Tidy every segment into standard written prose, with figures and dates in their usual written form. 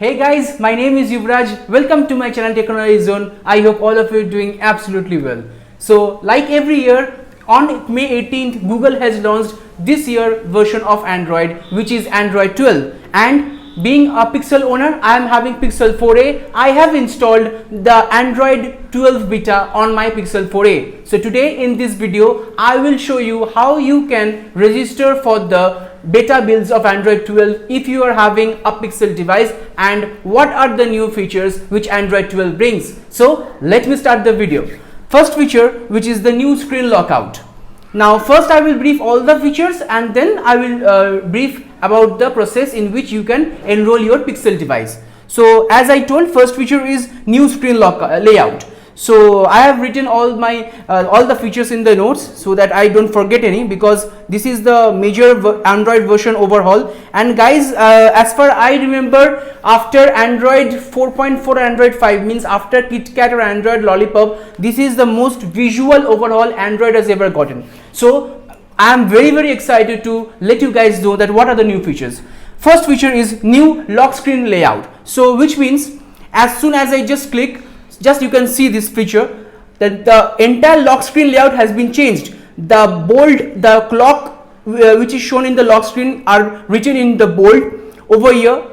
Hey guys, my name is Yuvraj. Welcome to my channel Technology Zone. I hope all of you are doing absolutely well. So, like every year, on May 18th, Google has launched this year version of Android, which is Android 12. And being a Pixel owner, I am having Pixel 4a. I have installed the Android 12 beta on my Pixel 4a. So today in this video, I will show you how you can register for the beta builds of Android 12 if you are having a Pixel device and what are the new features which Android 12 brings. So let me start the video. First feature, which is the new screen lockout. Now first I will brief all the features and then I will brief about the process in which you can enroll your Pixel device. So as I told, first feature is new screen layout. So I have written all my all the features in the notes so that I don't forget any, because this is the major Android version overhaul. And guys, as far I remember, after Android 4.4 Android 5, means after KitKat or Android Lollipop, this is the most visual overhaul Android has ever gotten. So I am very excited to let you guys know that what are the new features. First feature is new lock screen layout. So which means as soon as I just click, just you can see this feature that the entire lock screen layout has been changed. The bold, the clock which is shown in the lock screen are written in the bold. Over here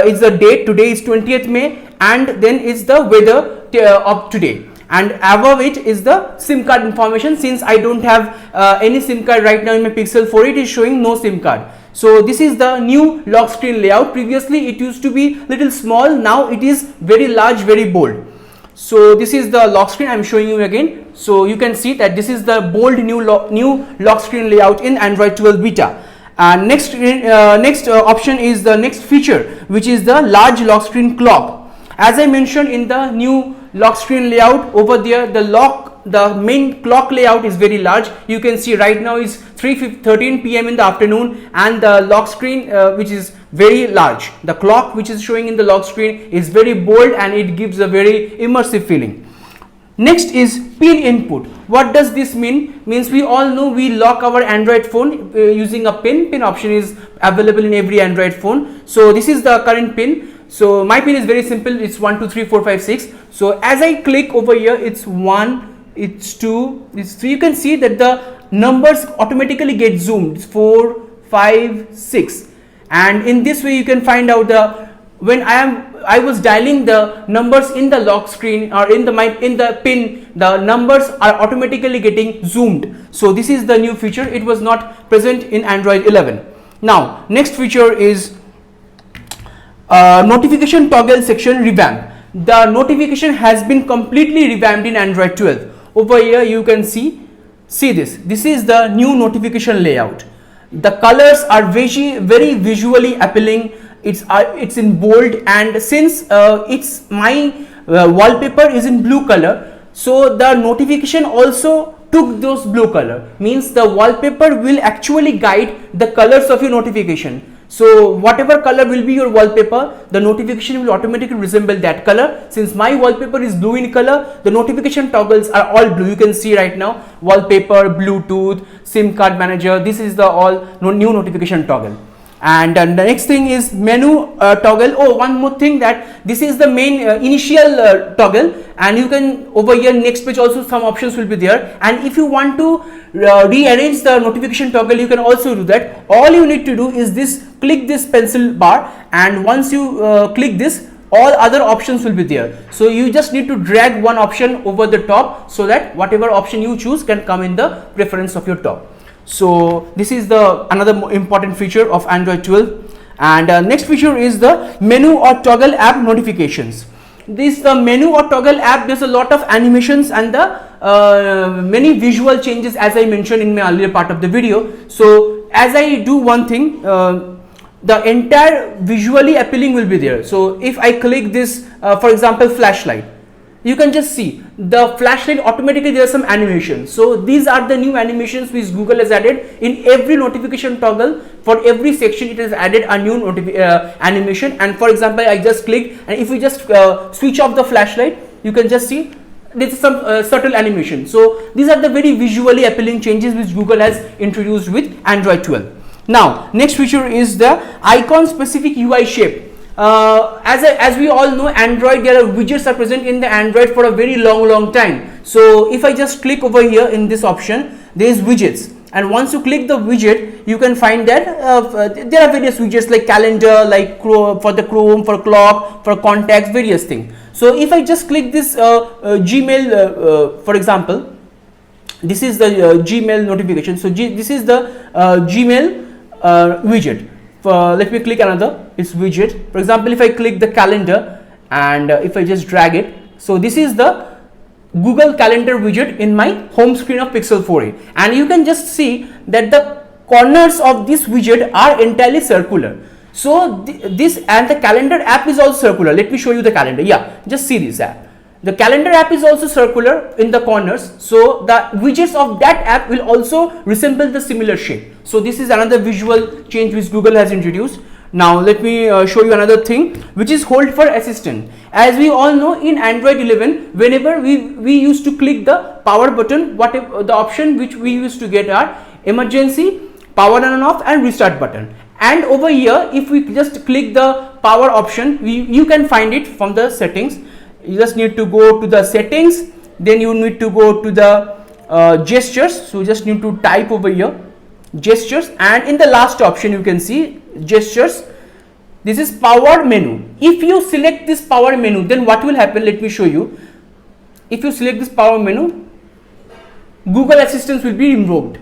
is the date, today is 20th May, and then is the weather of today, and above it is the SIM card information. Since I don't have any SIM card right now in my Pixel 4, it is showing no SIM card. So this is the new lock screen layout. Previously it used to be little small, now it is very large, very bold. So this is the lock screen I am showing you again. So you can see that this is the bold new lock screen layout in Android 12 beta. And next option is the next feature, which is the large lock screen clock. As I mentioned in the new lock screen layout, over there the main clock layout is very large. You can see right now is 3:13 p.m. in the afternoon, and the lock screen which is very large. The clock which is showing in the lock screen is very bold and it gives a very immersive feeling. Next is pin input. What does this mean? Means we all know we lock our Android phone using a pin. Pin option is available in every Android phone. So this is the current pin. So my pin is very simple. It's 1 2 3 4 5 6. So as I click over here, it's 1, it's 2, it's 3. You can see that the numbers automatically get zoomed. It's 4, 5, 6. And in this way you can find out when I was dialing the numbers in the lock screen or in the pin, the numbers are automatically getting zoomed. So this is the new feature. It was not present in Android 11. Now next feature is notification toggle section revamp. The notification has been completely revamped in Android 12. Over here you can see this. This is the new notification layout. The colors are very visually appealing. It's in bold, and since it's my wallpaper is in blue color, so the notification also took those blue color. Means the wallpaper will actually guide the colors of your notification. So whatever color will be your wallpaper, the notification will automatically resemble that color. Since my wallpaper is blue in color, the notification toggles are all blue. You can see right now wallpaper, Bluetooth, SIM card manager. This is the all new notification toggle. And the next thing is menu toggle. Oh, one more thing, that this is the main initial toggle, and you can over here next page also some options will be there. And if you want to rearrange the notification toggle, you can also do that. All you need to do is click this pencil bar, and once you click this, all other options will be there. So you just need to drag one option over the top so that whatever option you choose can come in the preference of your top. So this is the another important feature of Android 12. And next feature is the menu or toggle app notifications. The menu or toggle app, there's a lot of animations and the many visual changes, as I mentioned in my earlier part of the video. So as I do one thing, the entire visually appealing will be there. So if I click this, for example, flashlight, you can just see the flashlight automatically there are some animations. So these are the new animations which Google has added in every notification toggle. For every section it has added a new animation. And for example, I just click, and if we just switch off the flashlight, you can just see there is some subtle animation. So these are the very visually appealing changes which Google has introduced with Android 12. Now next feature is the icon specific UI shape. as we all know, Android, there are widgets are present in the Android for a very long time. So if I just click over here in this option, there is widgets, and once you click the widget, you can find that there are various widgets like calendar, like for the Chrome, for clock, for contacts, various things. So if I just click this Gmail, for example, this is the Gmail notification. So this is the Gmail widget. Let me click another, it's widget. For example, if I click the calendar and if I just drag it, so this is the Google Calendar widget in my home screen of Pixel 4a, and you can just see that the corners of this widget are entirely circular. So this and the calendar app is also circular. Let me show you the calendar. Yeah, just see this app. The calendar app is also circular in the corners, so the widgets of that app will also resemble the similar shape. So this is another visual change which Google has introduced. Now let me show you another thing, which is hold for assistant. As we all know, in Android 11, whenever we used to click the power button, whatever the option which we used to get are emergency, power on and off, and restart button. And over here, if we just click the power option, you can find it from the settings. You just need to go to the settings, then you need to go to the gestures. So you just need to type over here gestures, and in the last option you can see gestures. This is power menu. If you select this power menu, then what will happen? Let me show you. If you select this power menu, Google Assistant will be invoked,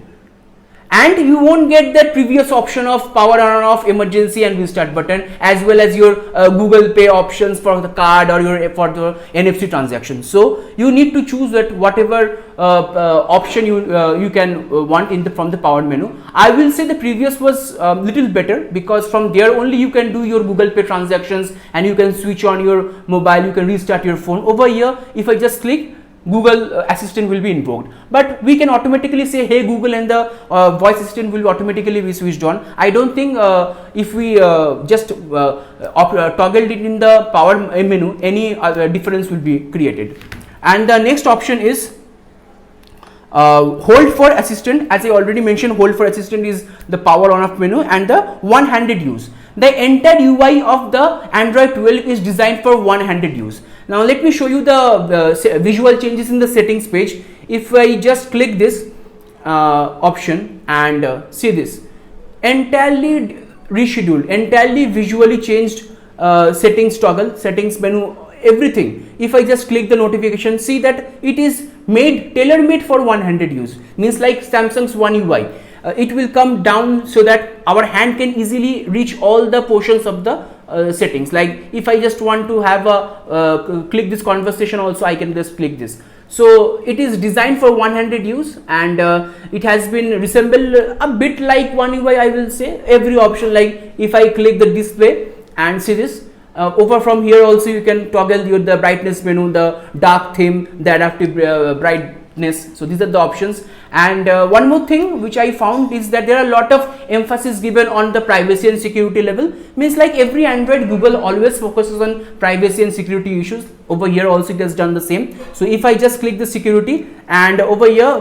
and you won't get that previous option of power on and off, emergency, and restart button, as well as your Google Pay options for the card or your for the NFC transaction. So you need to choose that whatever option you can want from the power menu. I will say the previous was little better, because from there only you can do your Google Pay transactions, and you can switch on your mobile, you can restart your phone. Over here, if I just click, Google Assistant will be invoked, but we can automatically say hey Google, and the voice assistant will automatically be switched on. I don't think if we just toggled it in the power menu, any difference will be created. And the next option is hold for assistant. As I already mentioned, hold for assistant is the power on off menu and the one-handed use. The entire UI of the Android 12 is designed for one-handed use. Now let me show you the visual changes in the settings page. If I just click this option and see this, entirely rescheduled, entirely visually changed settings toggle, settings menu, everything. If I just click the notification, see that it is made tailor-made for one-handed use. Means like Samsung's One UI. It will come down so that our hand can easily reach all the portions of the settings. Like if I just want to have a click this conversation also, I can just click this. So it is designed for one-handed use, and it has been resembled a bit like One UI, I will say. Every option, like if I click the display and see this, over from here also you can toggle the brightness menu, the dark theme, the adaptive brightness. So these are the options. And one more thing which I found is that there are a lot of emphasis given on the privacy and security level. Means like every Android, Google always focuses on privacy and security issues. Over here also it has done the same. So if I just click the security, and over here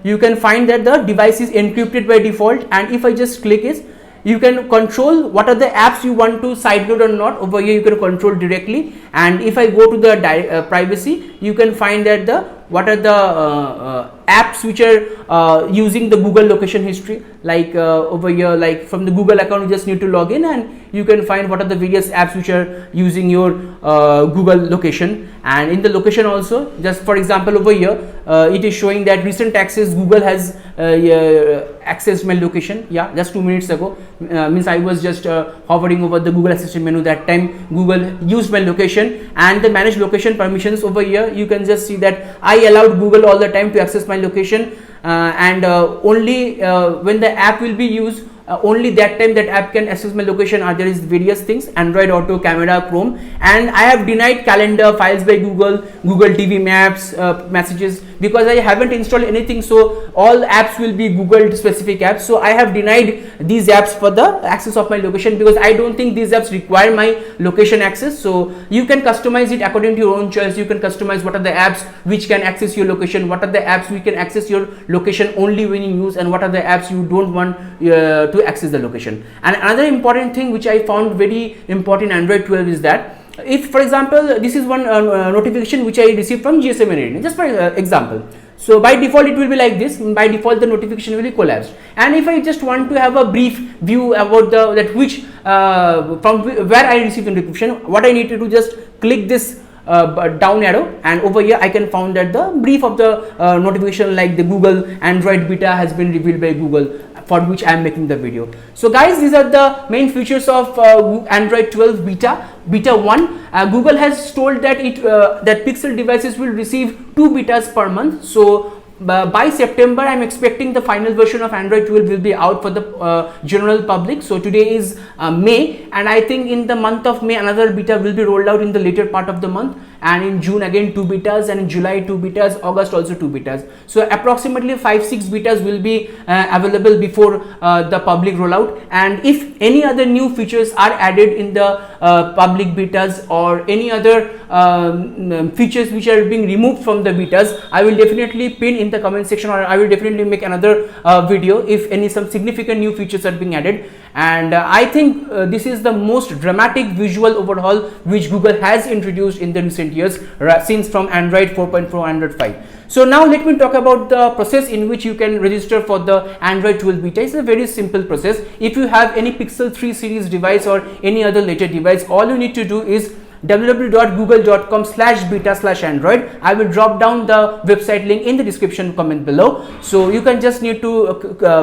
you can find that the device is encrypted by default, and if I just click it, you can control what are the apps you want to sideload or not. Over here you can control directly. And if I go to the privacy, you can find that what are the apps which are using the Google location history. Like over here, like from the Google account, you just need to log in, and you can find what are the various apps which are using your Google location. And in the location also, just for example over here, it is showing that recent access, Google has accessed my location. Yeah, just 2 minutes ago. Means I was just hovering over the Google Assistant menu. That time Google used my location, and the manage location permissions over here, you can just see that I allowed Google all the time to access my location, and only when the app will be used, only that time that app can access my location. There is various things, Android Auto, camera, Chrome, and I have denied calendar, files by Google, Google TV Maps, messages, because I haven't installed anything. So all apps will be Google specific apps. So I have denied these apps for the access of my location, because I don't think these apps require my location access. So you can customize it according to your own choice. You can customize what are the apps which can access your location, what are the apps we can access your location only when you use, and what are the apps you don't want to to access the location. And another important thing which I found very important in Android 12 is that if, for example, this is one notification which I received from GSM Meridian, just for example. So by default it will be like this. By default the notification will be collapsed, and if I just want to have a brief view about which from where I received the notification, what I need to do, just click this down arrow, and over here I can find that the brief of the notification, like the Google Android beta has been revealed by Google, for which I am making the video. So guys, these are the main features of Android 12 beta 1. Google has told that that Pixel devices will receive 2 betas per month. So by September I am expecting the final version of Android 12 will be out for the general public. So today is May, and I think in the month of May another beta will be rolled out in the later part of the month, and in June again 2 betas, and in July 2 betas, August also 2 betas. So approximately 5-6 betas will be available before the public rollout. And if any other new features are added in the public betas, or any other features which are being removed from the betas, I will definitely pin in the comment section, or I will definitely make another video if some significant new features are being added. And I think this is the most dramatic visual overhaul which Google has introduced in the recent years, since from Android 4.4 Android 5. So now let me talk about the process in which you can register for the Android 12 beta. It's a very simple process. If you have any Pixel 3 series device or any other later device, all you need to do is www.google.com/beta/android. I will drop down the website link in the description comment below. So you can just need to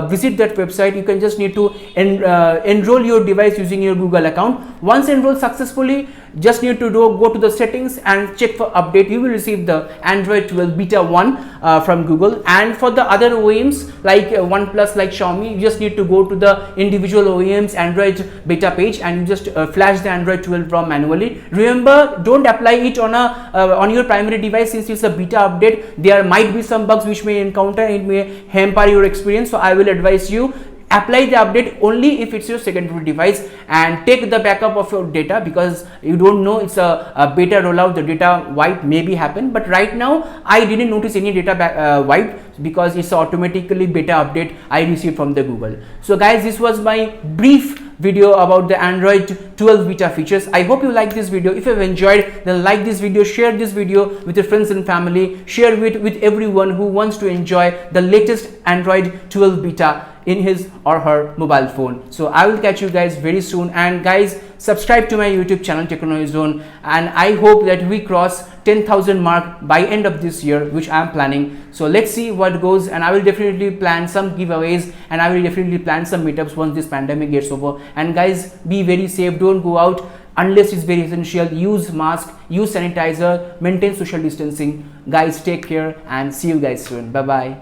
visit that website. You can just need to enroll your device using your Google account. Once enrolled successfully, just need to go to the settings and check for update. You will receive the Android 12 beta 1 from Google. And for the other OEMs like OnePlus, like Xiaomi, you just need to go to the individual OEMs Android beta page, and you just flash the Android 12 ROM manually. Remember, don't apply it on your primary device, since it's a beta update. There might be some bugs which may encounter, it may hamper your experience. So I will advise you, apply the update only if it's your secondary device, and take the backup of your data, because you don't know, it's a beta rollout, the data wipe maybe happen. But right now I didn't notice any data wipe, because it's automatically beta update I received from the Google. So guys, this was my brief video about the Android 12 beta features. I hope you like this video. If you have enjoyed, then like this video, share this video with your friends and family, share it with everyone who wants to enjoy the latest Android 12 beta in his or her mobile phone. So I will catch you guys very soon, and guys, subscribe to my YouTube channel Technology Zone, and I hope that we cross 10,000 mark by end of this year, which I am planning. So let's see what goes, and I will definitely plan some giveaways, and I will definitely plan some meetups once this pandemic gets over. And guys, be very safe, don't go out unless it's very essential. Use mask, use sanitizer, maintain social distancing. Guys, take care, and see you guys soon. Bye bye.